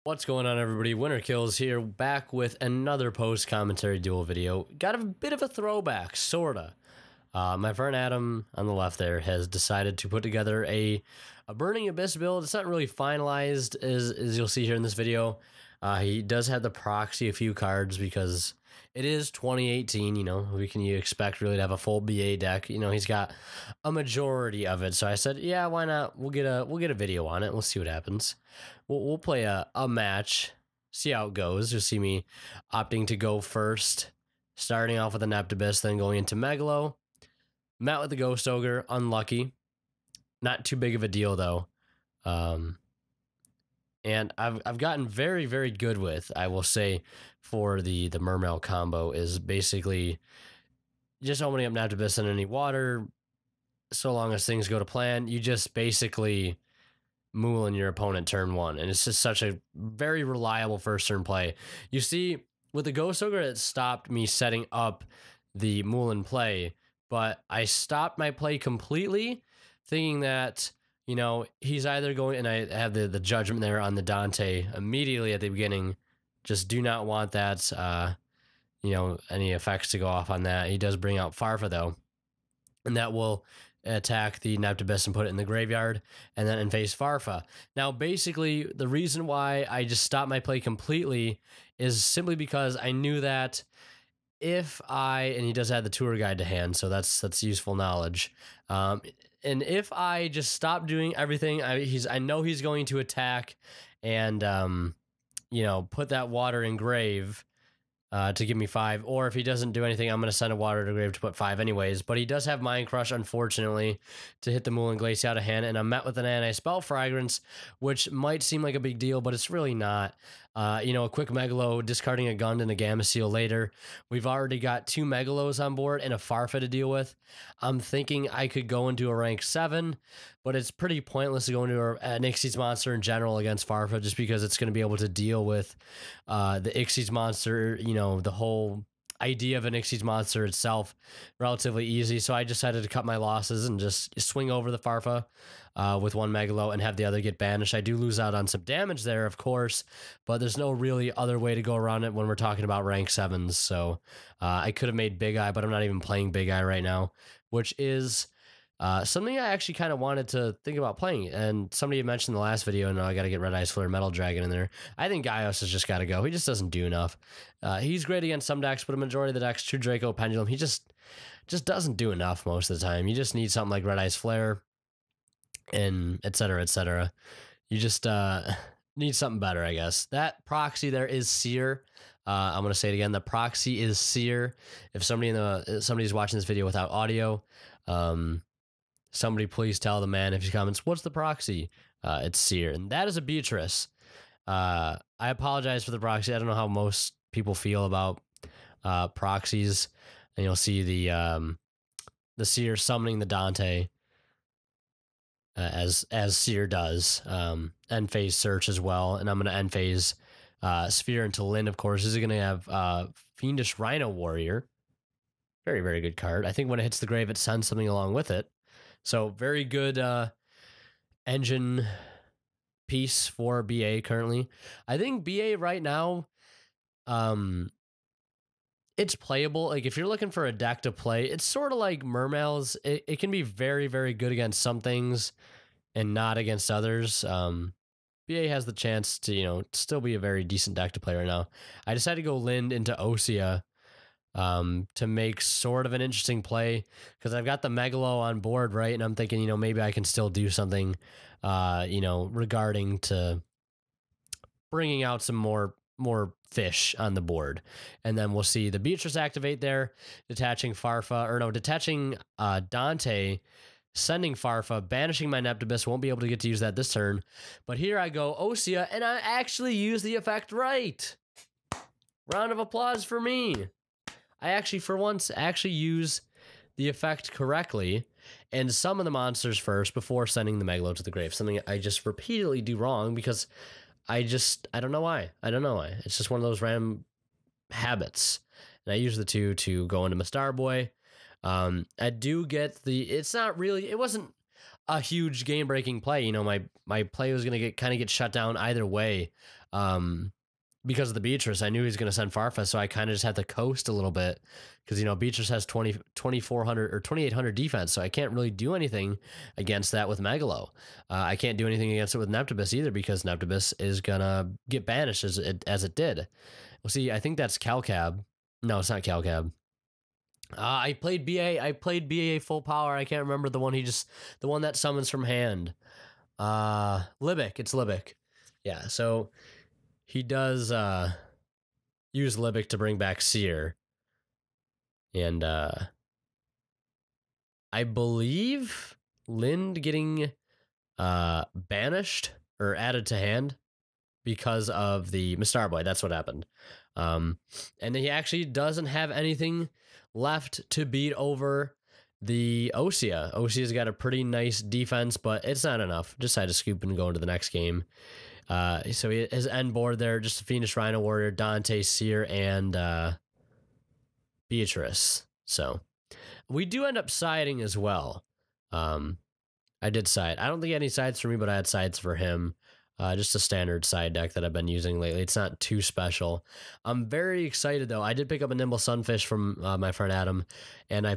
What's going on, everybody? Winter Kills here, back with another post-commentary duel video. Got a bit of a throwback, sorta. My friend Adam on the left there has decided to put together a Burning Abyss build. It's not really finalized, as you'll see here in this video. He does have the proxy a few cards because it is 2018. You know, you expect really to have a full BA deck. You know, he's got a majority of it. So I said, yeah, why not? We'll get a video on it. We'll see what happens. We'll play a match, see how it goes. You'll see me opting to go first, starting off with an Abyss, then going into Megalo. Met with the Ghost Ogre, unlucky. Not too big of a deal though. And I've gotten very, very good with, I will say, for the Mermail combo is basically just opening up Abyss in any water. So long as things go to plan, you just basically Moulin your opponent turn one, and it's just such a very reliable first turn play. You see, with the Ghost Ogre, it stopped me setting up the Moulin play, but I stopped my play completely, thinking that, you know, he's either going, and I have the judgment there on the Dante immediately at the beginning. Just do not want that, you know, any effects to go off on that. He does bring out Farfa though, and that will attack the Abyss and put it in the graveyard, and then in face Farfa. Now, basically, the reason why I just stopped my play completely is simply because I knew that if and he does have the tour guide to hand, so that's useful knowledge. And if I just stop doing everything, I know he's going to attack and you know, put that water in grave to give me 5, or if he doesn't do anything, I'm going to send a water to grave to put 5 anyways. But he does have Mind Crush, unfortunately, to hit the Moulin Glacier out of hand, and I'm met with an anti-spell fragrance, which might seem like a big deal, but it's really not. You know, a quick Megalo, discarding a Gund and a Gamma Seal later. We've already got 2 Megalos on board and a Farfa to deal with. I'm thinking I could go into a rank 7, but it's pretty pointless to go into an Ixies monster in general against Farfa, just because it's going to be able to deal with the Ixies monster, you know, the whole idea of an Ixies monster itself relatively easy. So I decided to cut my losses and just swing over the Farfa with 1 Megalo and have the other get banished. I do lose out on some damage there, of course, but there's no really other way to go around it when we're talking about rank 7s. So I could have made Big Eye, but I'm not even playing Big Eye right now, which is something I actually kind of wanted to think about playing. And somebody had mentioned in the last video, and I got to get Red Eyes Flare Metal Dragon in there. I think Gaios has just got to go. He just doesn't do enough. He's great against some decks, but a majority of the decks, True Draco, Pendulum, he just doesn't do enough most of the time. You just need something like Red Eyes Flare and et cetera, et cetera. You just need something better, I guess. That proxy there is Seer. I'm going to say it again. The proxy is Seer. If somebody's watching this video without audio, somebody please tell the man if he comments, what's the proxy? It's Seer. And that is a Beatrice. I apologize for the proxy. I don't know how most people feel about proxies. And you'll see the Seer summoning the Dante as Seer does. End phase search as well. And I'm going to end phase Sphere into Lynn, of course. This is going to have Fiendish Rhino Warrior. Very, very good card. I think when it hits the grave, it sends something along with it. So very good engine piece for BA currently. I think BA right now, it's playable. Like if you're looking for a deck to play, it's sort of like Mermail's. It can be very, very good against some things and not against others. BA has the chance to, you know, still be a very decent deck to play right now. I decided to go Lind into Osea to make sort of an interesting play, because I've got the Megalo on board, right? And I'm thinking, you know, maybe I can still do something, you know, regarding to bringing out some more fish on the board. And then we'll see the Beatrice activate there, detaching Farfa, or no, detaching Dante, sending Farfa, banishing my Abyss. Won't be able to get to use that this turn. But here I go, Osea, and I actually use the effect right. Round of applause for me. I actually, for once, use the effect correctly and summon the monsters first before sending the Megalo to the grave. Something I just repeatedly do wrong because I don't know why. I don't know why. It's just one of those random habits. And I use the 2 to go into my Starboy. I do get it wasn't a huge game breaking play. You know, my play was gonna get shut down either way. Because of the Beatrice, I knew he was gonna send Farfetch, so I kind of just had to coast a little bit because, you know, Beatrice has 2,400 or 2,800 defense, so I can't really do anything against that with Megalo. I can't do anything against it with Neptibus either because Neptibus is gonna get banished as it did. Well, see, I think that's Calcab. No, it's not Calcab. I played BA. I played BA full power. I can't remember the one that summons from hand. Libic. It's Libic. Yeah. So he does use Libic to bring back Seer, and I believe Lind getting banished or added to hand because of the Mistar Boy. That's what happened. And he actually doesn't have anything left to beat over the Osea. Osea's got a pretty nice defense, but it's not enough. Decide to scoop and go into the next game. So his end board there, just a Phoenix Rhino Warrior, Dante, Seer, and Beatrice. So we do end up siding as well. I did side. I don't think any sides for me, but I had sides for him. Just a standard side deck that I've been using lately. It's not too special. I'm very excited, though. I did pick up a Nimble Sunfish from my friend Adam, and I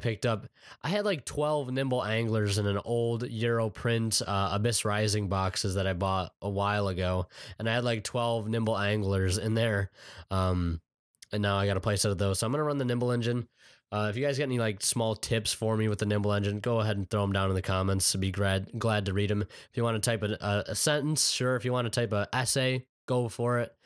had like 12 Nimble Anglers in an old Euro print Abyss Rising boxes that I bought a while ago, and I had like 12 Nimble Anglers in there, and now I got a playset of those. So I'm going to run the Nimble engine. If you guys got any like small tips for me with the Nimble engine, go ahead and throw them down in the comments. I'd be glad to read them. If you want to type a sentence, sure. If you want to type an essay, go for it.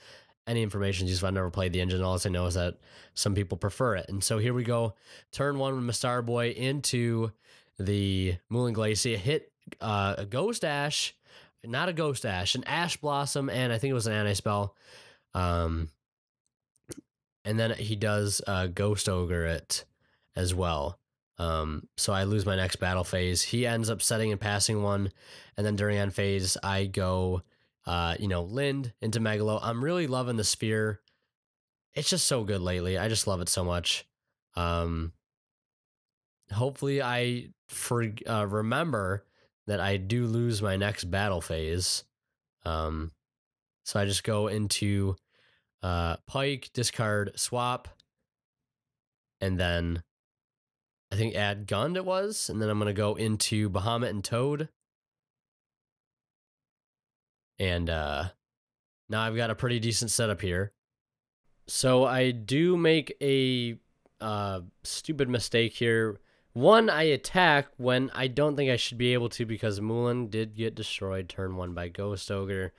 Any information, just I've never played the engine. All I know is that some people prefer it. And so here we go. Turn one with Mistar Boy into the Moulin Glacier. Hit a Ghost Ash, not a Ghost Ash, an Ash Blossom, and I think it was an Anti-Spell. And then he does Ghost Ogre it as well. So I lose my next battle phase. He ends up setting and passing one, and then during end phase, I go, Lind into Megalo. I'm really loving the Sphere. It's just so good lately. I just love it so much. Hopefully I remember that I do lose my next battle phase. So I just go into Pike, discard, swap, and then I think add Gund it was, and then I'm going to go into Bahamut and Toad. And now I've got a pretty decent setup here. So I do make a stupid mistake here. One, I attack when I don't think I should be able to because Moulin did get destroyed turn one by Ghost Ogre.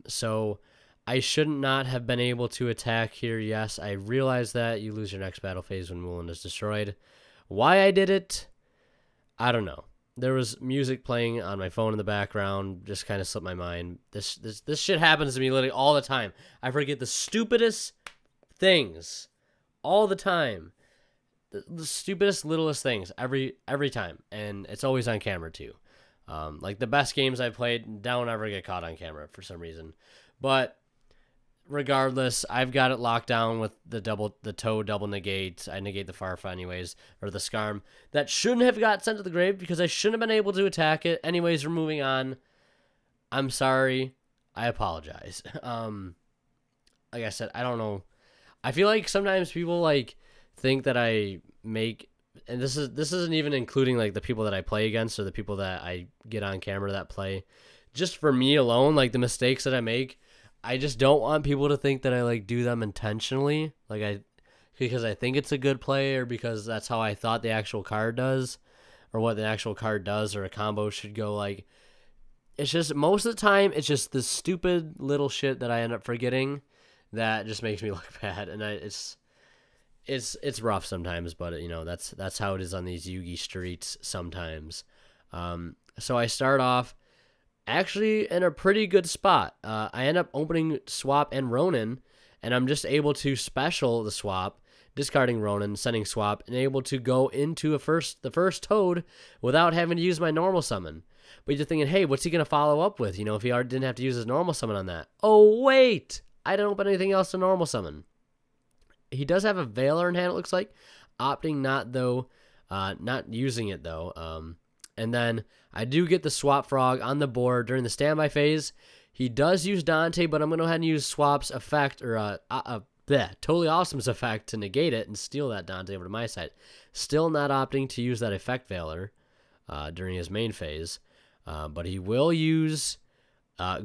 So I should not have been able to attack here. Yes, I realize that. You lose your next battle phase when Moulin is destroyed. Why I did it, I don't know. There was music playing on my phone in the background. Just kind of slipped my mind. This shit happens to me literally all the time. I forget the stupidest things all the time. The stupidest, littlest things every time. And it's always on camera too. Like the best games I've played don't ever get caught on camera for some reason. But regardless, I've got it locked down with the Toad double negate. I negate the Farfa anyways, or the Scarm. That shouldn't have got sent to the grave because I shouldn't have been able to attack it. Anyways, we're moving on. I'm sorry. I apologize. Like I said, I don't know. I feel like sometimes people like think that I make, and this isn't even including like the people that I play against or the people that I get on camera that play. Just for me alone, like the mistakes that I make, I just don't want people to think that I like do them intentionally, because I think it's a good play or because that's how I thought the actual card does, or what the actual card does, or a combo should go like. It's just most of the time it's just the stupid little shit that I end up forgetting that just makes me look bad, and it's rough sometimes, but that's how it is on these Yugi streets sometimes. So I start off actually in a pretty good spot. I end up opening Swap and Ronin, and I'm just able to special the Swap, discarding Ronin, sending Swap, and able to go into the first Toad without having to use my normal summon. But you're thinking, hey, what's he going to follow up with? If he already didn't have to use his normal summon on that. Oh, wait! I didn't open anything else to normal summon. He does have a Veiler in hand, it looks like. Opting not using it, though. And then I do get the Swap Frog on the board during the standby phase. He does use Dante, but I'm going to go ahead and use Swap's effect, or Totally Awesome's effect to negate it and steal that Dante over to my side. Still not opting to use that Effect Veiler during his main phase. But he will use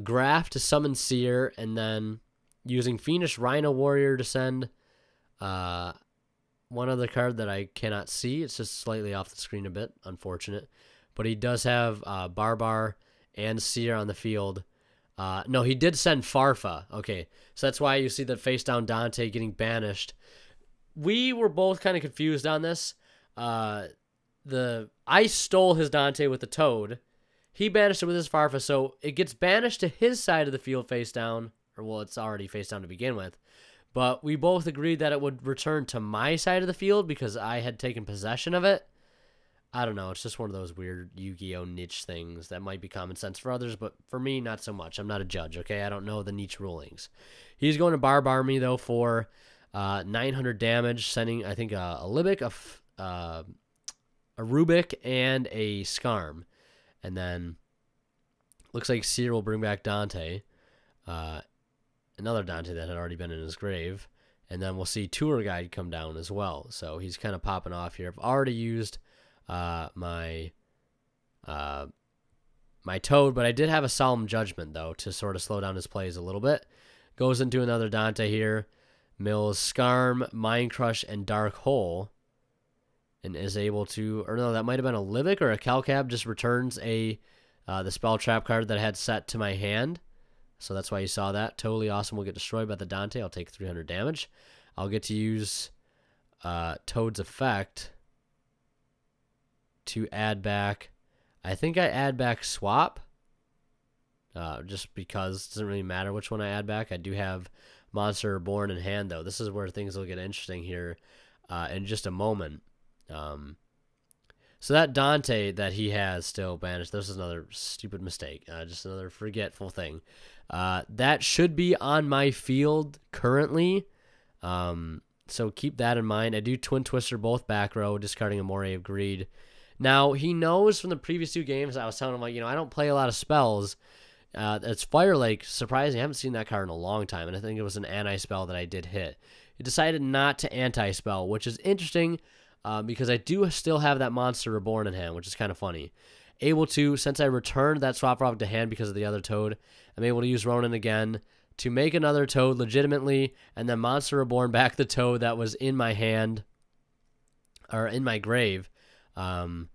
Graph to summon Seer, and then using Fiendish Rhino Warrior to send one other card that I cannot see. It's just slightly off the screen a bit. Unfortunate. But he does have Barbar and Seer on the field. No, he did send Farfa. Okay, so that's why you see the face down Dante getting banished. We were both kind of confused on this. I stole his Dante with the Toad. He banished it with his Farfa, so it gets banished to his side of the field face down. Or, well, it's already face down to begin with. But we both agreed that it would return to my side of the field because I had taken possession of it. I don't know. It's just one of those weird Yu-Gi-Oh! Niche things that might be common sense for others, but for me, not so much. I'm not a judge, okay? I don't know the niche rulings. He's going to Barbar me, though, for 900 damage, sending, I think, a Libic, a Rubik, and a Skarm. And then looks like Seer will bring back Dante. Another Dante that had already been in his grave. And then we'll see Tour Guide come down as well. So he's kind of popping off here. I've already used my Toad, but I did have a Solemn Judgment, though, to sort of slow down his plays a little bit. Goes into another Dante here. Mills Skarm, Mind Crush, and Dark Hole. And is able to, or no, that might have been a Livic or a Calcab, just returns the spell trap card that I had set to my hand. So that's why you saw that. Totally Awesome will get destroyed by the Dante. I'll take 300 damage. I'll get to use Toad's effect to add back, I think I add back Swap, just because it doesn't really matter which one I add back. I do have Monster Reborn in hand, though. This is where things will get interesting here in just a moment. So that Dante that he has still banished, this is another stupid mistake, just another forgetful thing. That should be on my field currently, so keep that in mind. I do Twin Twister both back row, discarding a Moray of Greed. Now, he knows from the previous 2 games, I was telling him, like, I don't play a lot of spells. It's Fire Lake. Surprising, I haven't seen that card in a long time, and I think it was an anti-spell that I did hit. He decided not to anti-spell, which is interesting, because I do still have that Monster Reborn in hand, which is kind of funny. Able to, since I returned that Swap Frog to hand because of the other Toad, I'm able to use Ronin again to make another Toad legitimately, and then Monster Reborn back the Toad that was in my hand, or in my grave, and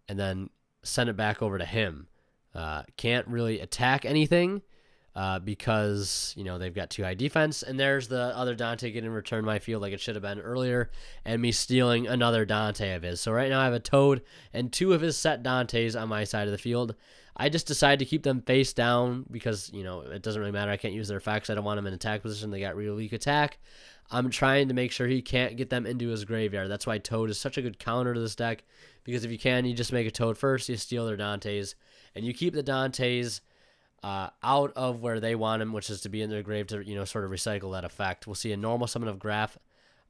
then send it back over to him. Can't really attack anything because, they've got 2 high defense. And there's the other Dante getting returned my field like it should have been earlier, and me stealing another Dante of his. So right now I have a Toad and 2 of his set Dantes on my side of the field. I just decided to keep them face down because, it doesn't really matter. I can't use their effects. I don't want them in attack position. They got real weak attack. I'm trying to make sure he can't get them into his graveyard. That's why Toad is such a good counter to this deck, because if you can, you just make a Toad first, you steal their Dantes, and you keep the Dantes out of where they want him, which is to be in their grave to, sort of recycle that effect. We'll see a normal summon of Graph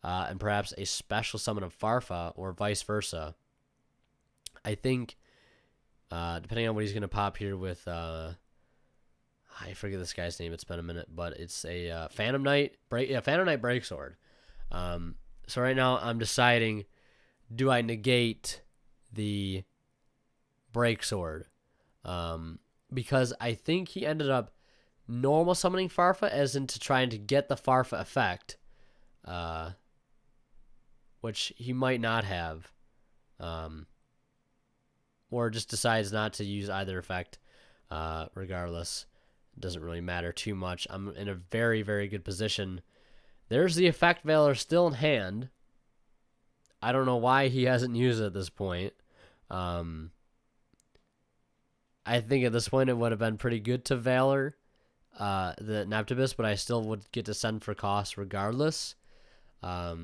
and perhaps a special summon of Farfa, or vice versa. I think, depending on what he's going to pop here with... I forget this guy's name. It's been a minute, but it's a Phantom Knight Phantom Knight Breaksword. So right now I'm deciding, do I negate the Breaksword? Because I think he ended up normal summoning Farfa as into trying to get the Farfa effect, which he might not have, or just decides not to use either effect. Regardless, it doesn't really matter too much. I'm in a very, very good position. There's the Effect Veiler still in hand. I don't know why he hasn't used it at this point. I think at this point it would have been pretty good to Veiler the Neptibus, but I still would get to send for cost regardless. I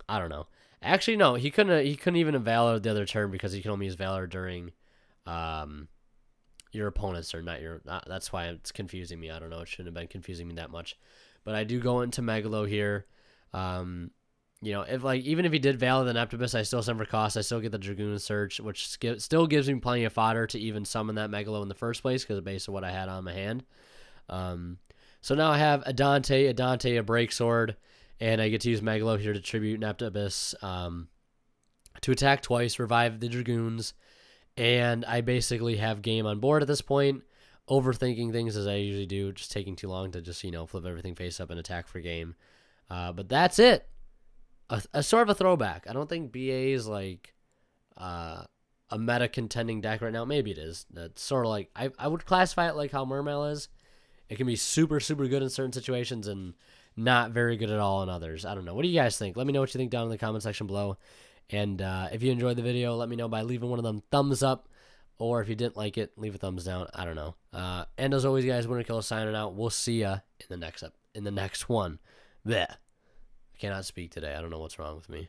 don't know. Actually, no, he couldn't even have Valor the other turn because he can only use Valor during your opponent's turn, not your. That's why it's confusing me. I don't know. It shouldn't have been confusing me that much. But I do go into Megalo here. You know, if like even if he did Veil of the Neptibus, I still send for cost. I still get the Dragoon Search, which still gives me plenty of fodder to even summon that Megalo in the first place because based on what I had on my hand. So now I have a Dante, a Breaksword, and I get to use Megalo here to tribute Neptibus to attack twice, revive the Dragoons, and I basically have game on board at this point. Overthinking things as I usually do, just taking too long to just, you know, flip everything face up and attack for game. But that's it. A sort of a throwback. I don't think BA is like a meta contending deck right now. Maybe it is. That's sort of like I would classify it like how Mermail is. It can be super, super good in certain situations and not very good at all in others. I don't know. What do you guys think? Let me know what you think down in the comment section below. And if you enjoyed the video, let me know by leaving one of them thumbs up. Or if you didn't like it, leave a thumbs down. I don't know. And as always, guys, Winter Killer signing out. We'll see ya in the next one. There. I cannot speak today. I don't know what's wrong with me.